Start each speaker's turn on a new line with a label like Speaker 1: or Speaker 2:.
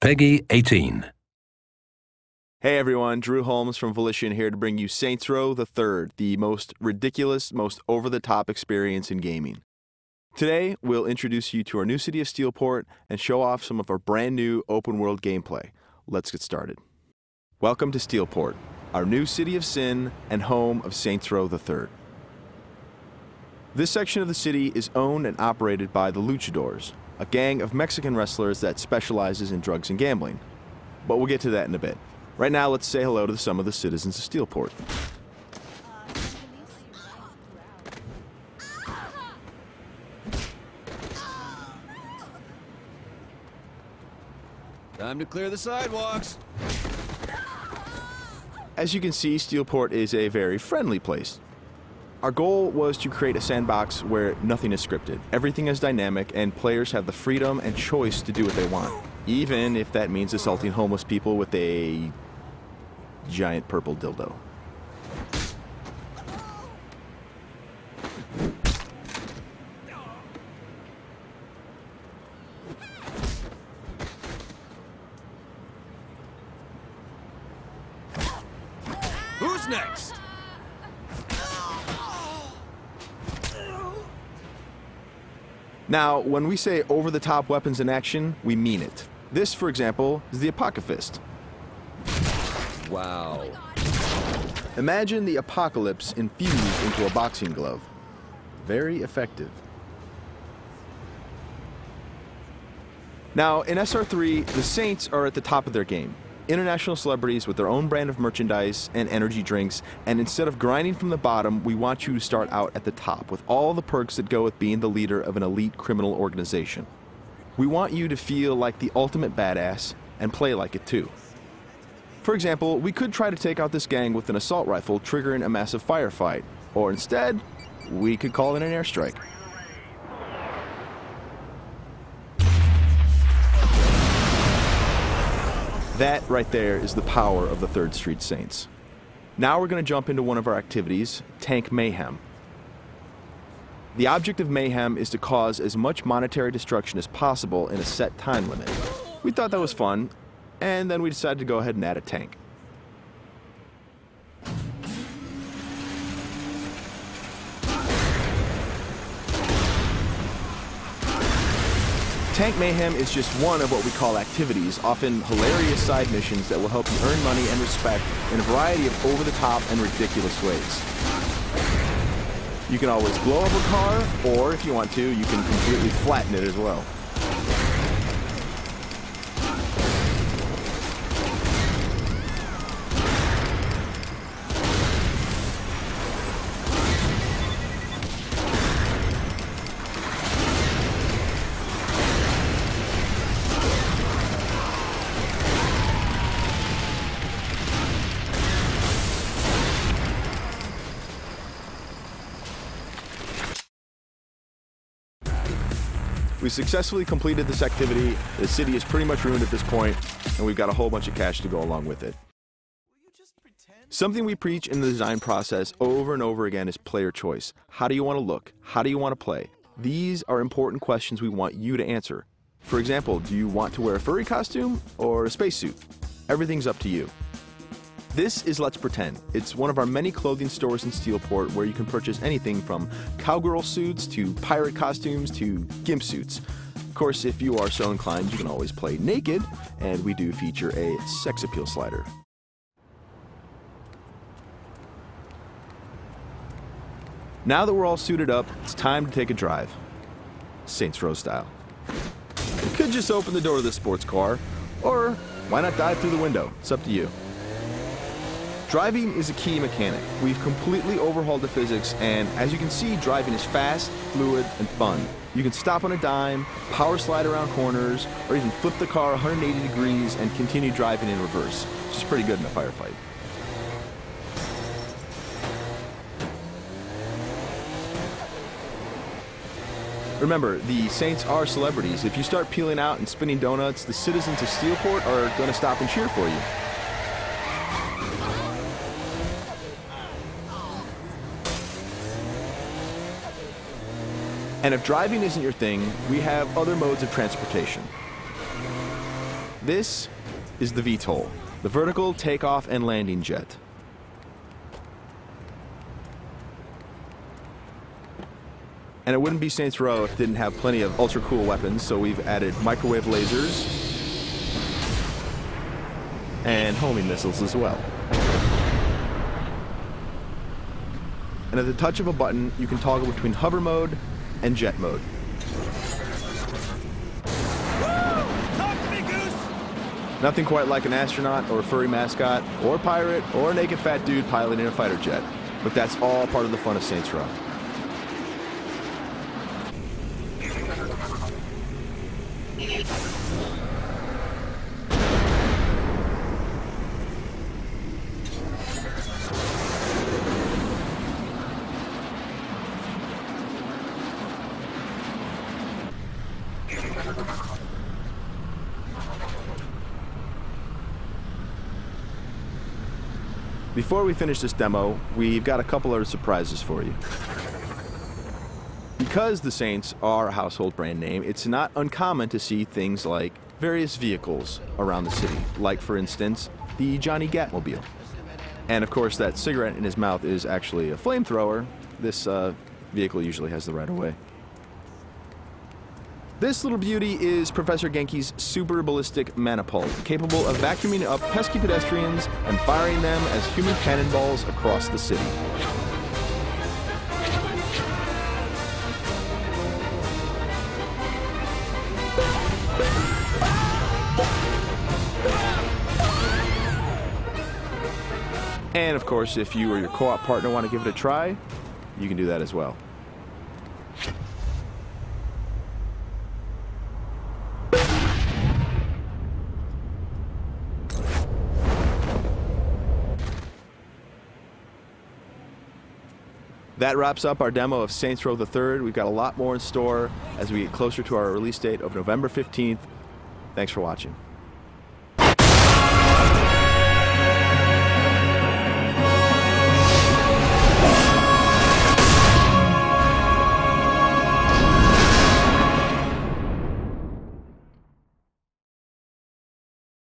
Speaker 1: Peggy 18.
Speaker 2: Hey everyone, Drew Holmes from Volition here to bring you Saints Row the Third, the most ridiculous, most over-the-top experience in gaming. Today, we'll introduce you to our new city of Steelport and show off some of our brand new open-world gameplay. Let's get started. Welcome to Steelport, our new city of sin and home of Saints Row the Third. This section of the city is owned and operated by the Luchadors, a gang of Mexican wrestlers that specializes in drugs and gambling. But we'll get to that in a bit. Right now, let's say hello to some of the citizens of Steelport.
Speaker 3: Time to clear the sidewalks.
Speaker 2: As you can see, Steelport is a very friendly place. Our goal was to create a sandbox where nothing is scripted. Everything is dynamic, and players have the freedom and choice to do what they want, even if that means assaulting homeless people with a giant purple dildo.
Speaker 3: Who's next?
Speaker 2: Now, when we say over-the-top weapons in action, we mean it. This, for example, is the Apocalypse.
Speaker 3: Wow.
Speaker 2: Imagine the apocalypse infused into a boxing glove. Very effective. Now, in SR3, the Saints are at the top of their game. International celebrities with their own brand of merchandise and energy drinks, and instead of grinding from the bottom, we want you to start out at the top with all the perks that go with being the leader of an elite criminal organization. We want you to feel like the ultimate badass and play like it too. For example, we could try to take out this gang with an assault rifle, triggering a massive firefight, or instead, we could call it an airstrike. That right there is the power of the 3rd Street Saints. Now we're going to jump into one of our activities, Tank Mayhem. The object of Mayhem is to cause as much monetary destruction as possible in a set time limit. We thought that was fun, and then we decided to go ahead and add a tank. Tank Mayhem is just one of what we call activities, often hilarious side missions that will help you earn money and respect in a variety of over-the-top and ridiculous ways. You can always blow up a car, or if you want to, you can completely flatten it as well. We successfully completed this activity. The city is pretty much ruined at this point, and we've got a whole bunch of cash to go along with it. Something we preach in the design process over and over again is player choice. How do you want to look? How do you want to play? These are important questions we want you to answer. For example, do you want to wear a furry costume or a spacesuit? Everything's up to you. This is Let's Pretend. It's one of our many clothing stores in Steelport where you can purchase anything from cowgirl suits to pirate costumes to gimp suits. Of course, if you are so inclined, you can always play naked, and we do feature a sex appeal slider. Now that we're all suited up, it's time to take a drive. Saints Row style. You could just open the door to the sports car, or why not dive through the window? It's up to you. Driving is a key mechanic. We've completely overhauled the physics, and as you can see, driving is fast, fluid, and fun. You can stop on a dime, power slide around corners, or even flip the car 180 degrees and continue driving in reverse, which is pretty good in a firefight. Remember, the Saints are celebrities. If you start peeling out and spinning donuts, the citizens of Steelport are going to stop and cheer for you. And if driving isn't your thing, we have other modes of transportation. This is the VTOL, the vertical takeoff and landing jet. And it wouldn't be Saints Row if it didn't have plenty of ultra cool weapons, so we've added microwave lasers and homing missiles as well. And at the touch of a button, you can toggle between hover mode and jet mode.
Speaker 3: Talk to me, Goose!
Speaker 2: Nothing quite like an astronaut or a furry mascot or pirate or a naked fat dude piloting a fighter jet. But that's all part of the fun of Saints Row. Before we finish this demo, we've got a couple of surprises for you. Because the Saints are a household brand name, it's not uncommon to see things like various vehicles around the city, like, for instance, the Johnny Gatmobile. And of course, that cigarette in his mouth is actually a flamethrower. This vehicle usually has the right of way. This little beauty is Professor Genki's super ballistic manipult, capable of vacuuming up pesky pedestrians and firing them as human cannonballs across the city. And of course, if you or your co-op partner want to give it a try, you can do that as well. That wraps up our demo of Saints Row the Third. We've got a lot more in store as we get closer to our release date of November 15th. Thanks for watching.